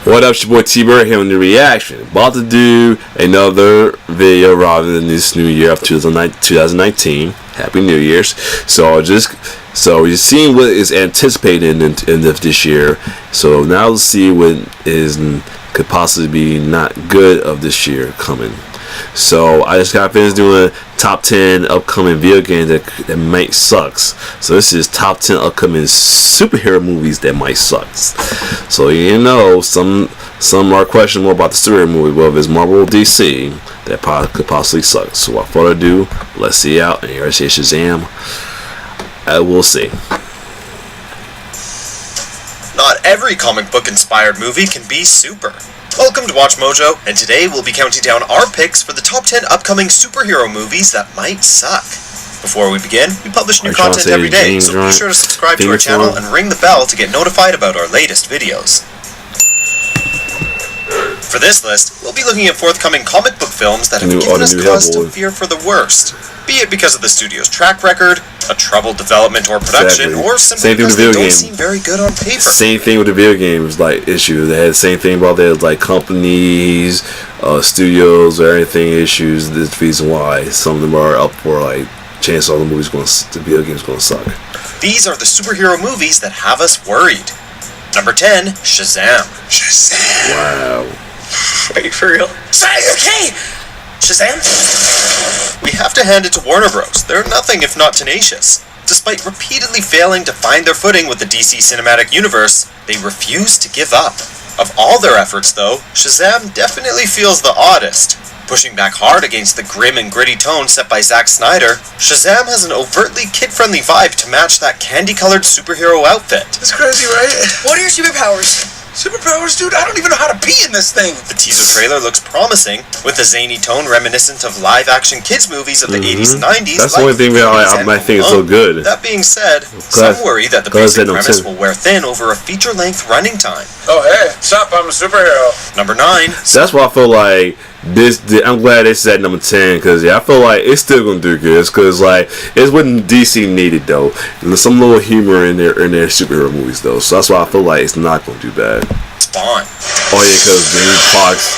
What up, it's your boy T-Bird here on The Reaction. About to do another video rather than this new year of 2019. Happy New Year's. So you're seeing what is anticipated in this year. So now let's see what could possibly be not good of this year coming. So I just got finished doing top 10 upcoming video games that might suck. So this is top 10 upcoming superhero movies that might suck. So some are questionable about the superhero movie, whether it's Marvel or DC, that could possibly suck. So without further ado, let's see out. And here I say Shazam. We'll see. Not every comic book inspired movie can be super. Welcome to Watch Mojo, and today we'll be counting down our picks for the top 10 upcoming superhero movies that might suck. Before we begin, we publish new content every day, so be sure to subscribe to our channel and ring the bell to get notified about our latest videos. For this list, we'll be looking at forthcoming comic book films that have given us cause to fear for the worst, be it because of the studio's track record, a troubled development or production, or simply because they don't seem very good on paper. Same thing with the video games issue. They had the same thing about their companies, studios, or anything issues. This is the reason why some of them are up for chance all the video games gonna suck. These are the superhero movies that have us worried. Number 10, Shazam. Shazam. Wow. Are you for real? Okay! Shazam? We have to hand it to Warner Bros. They're nothing if not tenacious. Despite repeatedly failing to find their footing with the DC Cinematic Universe, they refuse to give up. Of all their efforts, though, Shazam definitely feels the oddest. Pushing back hard against the grim and gritty tone set by Zack Snyder, Shazam has an overtly kid-friendly vibe to match that candy-colored superhero outfit. That's crazy, right? What are your superpowers? Superpowers, dude? I don't even know how to pee in this thing. The teaser trailer looks promising, with a zany tone reminiscent of live-action kids movies of the 80s and 90s. That's the only thing I might think is so good. That being said, some worry that the basic premise will wear thin over a feature-length running time. Oh, hey, what's up? I'm a superhero. Number 9. That's why I feel like I'm glad they said number 10, because I feel like it's still gonna do good. Because it's what DC needed though. There's some little humor in their superhero movies though. So that's why I feel like it's not gonna do bad. Spawn. Oh yeah, because Jamie Foxx.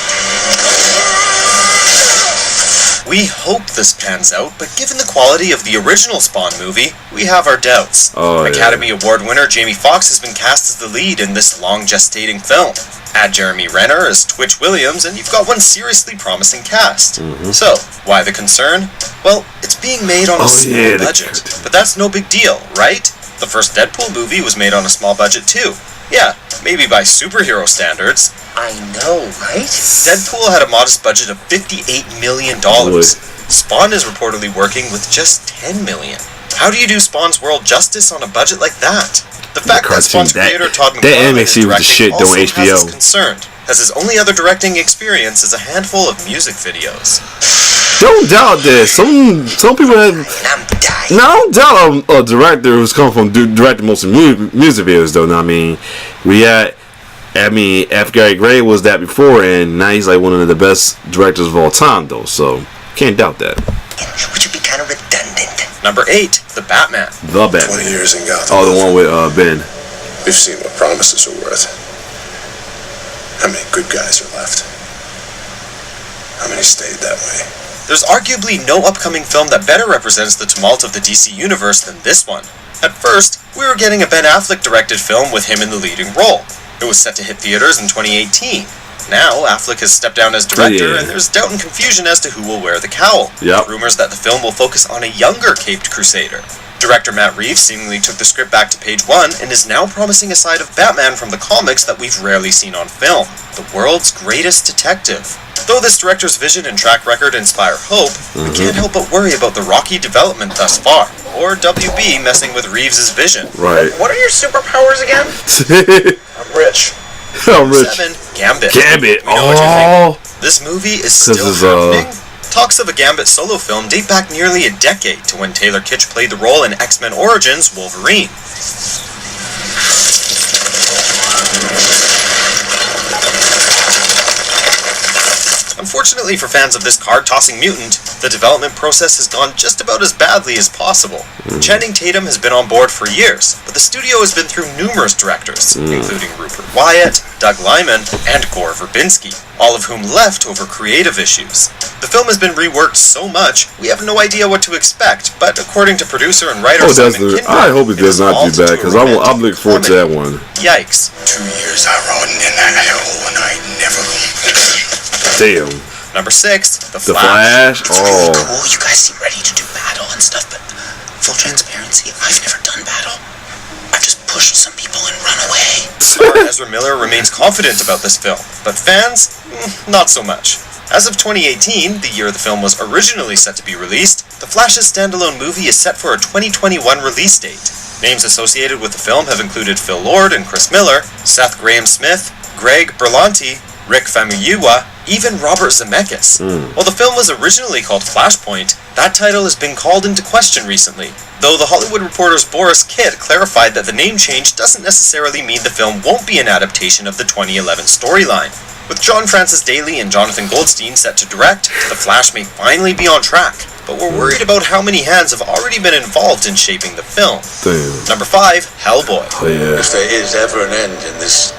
We hope this pans out, but given the quality of the original Spawn movie, we have our doubts. Academy Award winner Jamie Foxx has been cast as the lead in this long-gestating film. Add Jeremy Renner as Twitch Williams, and you've got one seriously promising cast. So, why the concern? Well, it's being made on a small budget. But that's no big deal, right? The first Deadpool movie was made on a small budget too. Yeah, maybe by superhero standards. I know, right? Deadpool had a modest budget of $58 million. Spawn is reportedly working with just $10 million. How do you do Spawn's world justice on a budget like that? The fact that Spawn's creator Todd McFarlane is directing also has us concerned, as his only other directing experience is a handful of music videos. Don't doubt this. Some people have. No, I don't doubt a director who's come from directing most of music videos though. I mean, F. Gary Gray was that before, and now he's one of the best directors of all time though. So can't doubt that. Which would be kind of redundant. Number 8, The Batman. The Batman. 20 years in Gotham. Oh, the one with Ben. We've seen what promises are worth. How many good guys are left? How many stayed that way? There's arguably no upcoming film that better represents the tumult of the DC Universe than this one. At first, we were getting a Ben Affleck directed film with him in the leading role. It was set to hit theaters in 2018. Now, Affleck has stepped down as director, and there's doubt and confusion as to who will wear the cowl. Rumors that the film will focus on a younger Caped Crusader. Director Matt Reeves seemingly took the script back to page 1 and is now promising a side of Batman from the comics that we've rarely seen on film. The world's greatest detective. Though this director's vision and track record inspire hope, we can't help but worry about the rocky development thus far, or WB messing with Reeves' vision. Right. What are your superpowers again? I'm rich. I'm rich. 7, Gambit. Gambit. We know what you think. This movie is still happening. Talks of a Gambit solo film date back nearly a decade to when Taylor Kitsch played the role in X-Men Origins Wolverine. Unfortunately for fans of this card-tossing mutant, the development process has gone just about as badly as possible. Channing Tatum has been on board for years, but the studio has been through numerous directors, including Rupert Wyatt, Doug Liman, and Gore Verbinski, all of whom left over creative issues. The film has been reworked so much, we have no idea what to expect, but according to producer and writer Simon Kinberg, I hope it does not do bad, because I'm looking forward to that one. Yikes. 2 years I rode in that hell and I never... Damn. Number 6, The The Flash. Flash? It's really Oh. cool. You guys seem ready to do battle and stuff, but full transparency, I've never done battle. I've just pushed some people and run away. Star Ezra Miller remains confident about this film, but fans, not so much. As of 2018, the year the film was originally set to be released, The Flash's standalone movie is set for a 2021 release date. Names associated with the film have included Phil Lord and Chris Miller, Seth Grahame-Smith, Greg Berlanti, Rick Famuyiwa, even Robert Zemeckis. While the film was originally called Flashpoint, that title has been called into question recently, though The Hollywood Reporter's Boris Kidd clarified that the name change doesn't necessarily mean the film won't be an adaptation of the 2011 storyline. With John Francis Daly and Jonathan Goldstein set to direct, The Flash may finally be on track, but we're worried about how many hands have already been involved in shaping the film. Damn. Number 5, Hellboy. Oh, yeah. If there is ever an end in this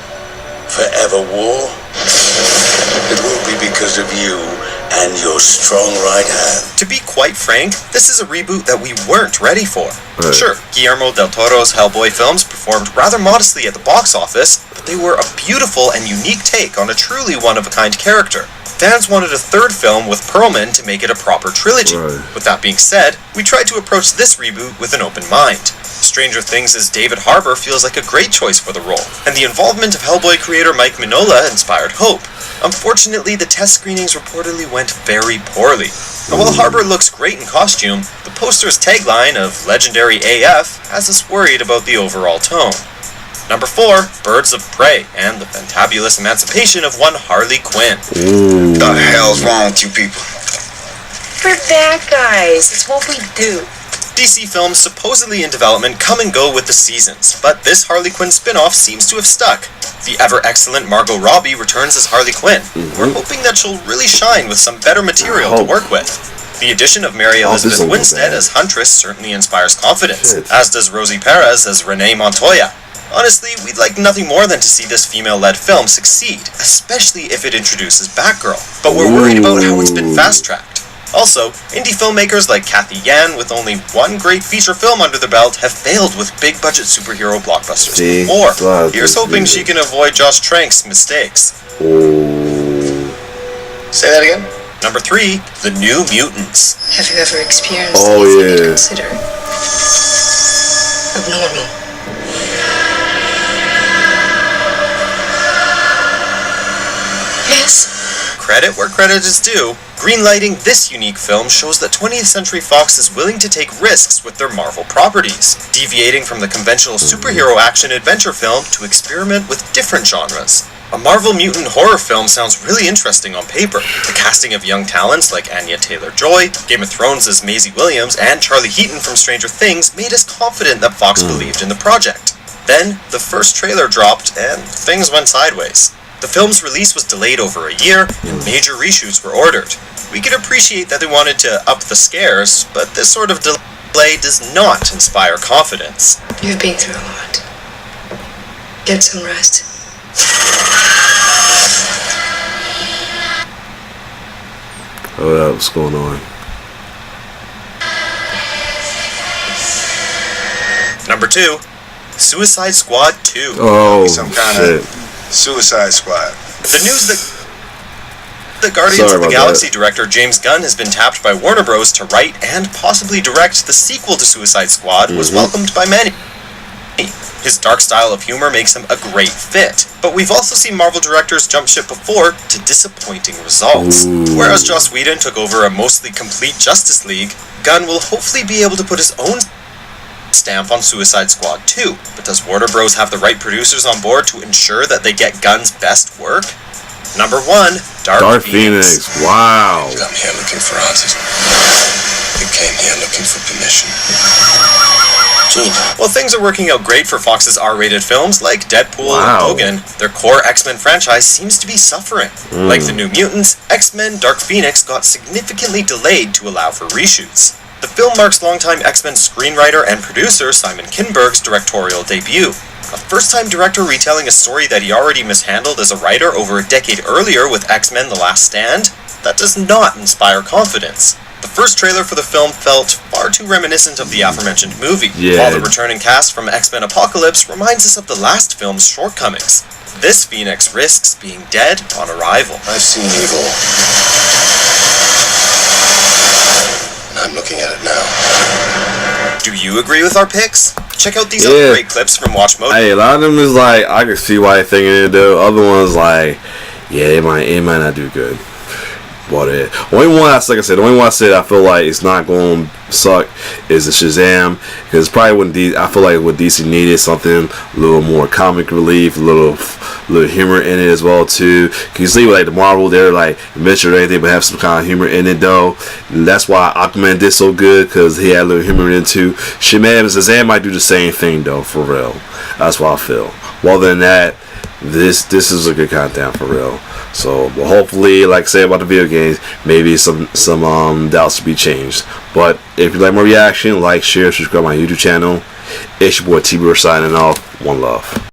forever war, it will be because of you and your strong right hand. To be quite frank, this is a reboot that we weren't ready for. Right. Sure, Guillermo del Toro's Hellboy films performed rather modestly at the box office, but they were a beautiful and unique take on a truly one-of-a-kind character. Fans wanted a third film with Perlman to make it a proper trilogy. Right. With that being said, we tried to approach this reboot with an open mind. Stranger Things' David Harbour feels like a great choice for the role, and the involvement of Hellboy creator Mike Mignola inspired hope. Unfortunately, the test screenings reportedly went very poorly. And while Harbour looks great in costume, the poster's tagline of Legendary AF has us worried about the overall tone. Number 4, Birds of Prey, and the fantabulous emancipation of one Harley Quinn. Ooh. The hell's wrong with you people? We're bad guys. It's what we do. DC films supposedly in development come and go with the seasons, but this Harley Quinn spin-off seems to have stuck. The ever-excellent Margot Robbie returns as Harley Quinn. We're hoping that she'll really shine with some better material to work with. The addition of Mary this Elizabeth don't go Winstead bad. as Huntress certainly inspires confidence, Shit. as does Rosie Perez as Renee Montoya. Honestly, we'd like nothing more than to see this female-led film succeed, especially if it introduces Batgirl. But we're worried about how it's been fast-tracked. Also, indie filmmakers like Kathy Yan, with only one great feature film under their belt, have failed with big-budget superhero blockbusters See? before. Glad Here's to hoping see she it. can avoid Josh Trank's mistakes. Ooh. Say that again? Number 3, The New Mutants. Have you ever experienced Oh, anything you'd yeah. consider abnormal? Yes. Credit where credit is due, greenlighting this unique film shows that 20th Century Fox is willing to take risks with their Marvel properties, deviating from the conventional superhero action-adventure film to experiment with different genres. A Marvel mutant horror film sounds really interesting on paper. The casting of young talents like Anya Taylor-Joy, Game of Thrones' Maisie Williams, and Charlie Heaton from Stranger Things made us confident that Fox believed in the project. Then, the first trailer dropped, and things went sideways. The film's release was delayed over a year, and major reshoots were ordered. We can appreciate that they wanted to up the scares, but this sort of delay does not inspire confidence. You've been through a lot. Get some rest. Oh, yeah, what's going on? Number 2, Suicide Squad 2. Oh, Some kind shit. of Suicide Squad. The news that the Guardians Sorry of the about Galaxy that. director James Gunn has been tapped by Warner Bros. To write and possibly direct the sequel to Suicide Squad was welcomed by many. His dark style of humor makes him a great fit, but we've also seen Marvel directors jump ship before to disappointing results. Ooh. Whereas Joss Whedon took over a mostly complete Justice League, Gunn will hopefully be able to put his own stamp on Suicide Squad 2, but does Warner Bros. Have the right producers on board to ensure that they get Gunn's best work? Number 1, Dark Phoenix. Wow. You come here looking for answers. You came here looking for permission. Well, things are working out great for Fox's R-rated films like Deadpool Wow. and Logan. Their core X-Men franchise seems to be suffering. Like the New Mutants, X-Men Dark Phoenix got significantly delayed to allow for reshoots. The film marks longtime X-Men screenwriter and producer Simon Kinberg's directorial debut. A first-time director retelling a story that he already mishandled as a writer over a decade earlier with X-Men The Last Stand? That does not inspire confidence. The first trailer for the film felt far too reminiscent of the aforementioned movie, while the returning cast from X-Men Apocalypse reminds us of the last film's shortcomings. This Phoenix risks being dead on arrival. I've seen evil. And I'm looking at it now. Do you agree with our picks? Check out these other great clips from Watch Mode. Hey, a lot of them is like, I can see why they're thinking it though. Other ones like, yeah, it might not do good. But only one, like I said, the only one I said I feel like it's not going to suck is the Shazam, because probably when I feel like what DC needed something a little more comic relief, a little humor in it as well too. Cause you see like the Marvel, they're like adventure or anything, but have some kind of humor in it though. And that's why Aquaman did so good, because he had a little humor in it too. Shazam might do the same thing though, for real. That's what I feel. Well, than that, this is a good countdown for real. So, well, hopefully, like I said about the video games, maybe some doubts to be changed. But if you like more reaction, like, share, subscribe to my YouTube channel. It's your boy T-Bird signing off. One love.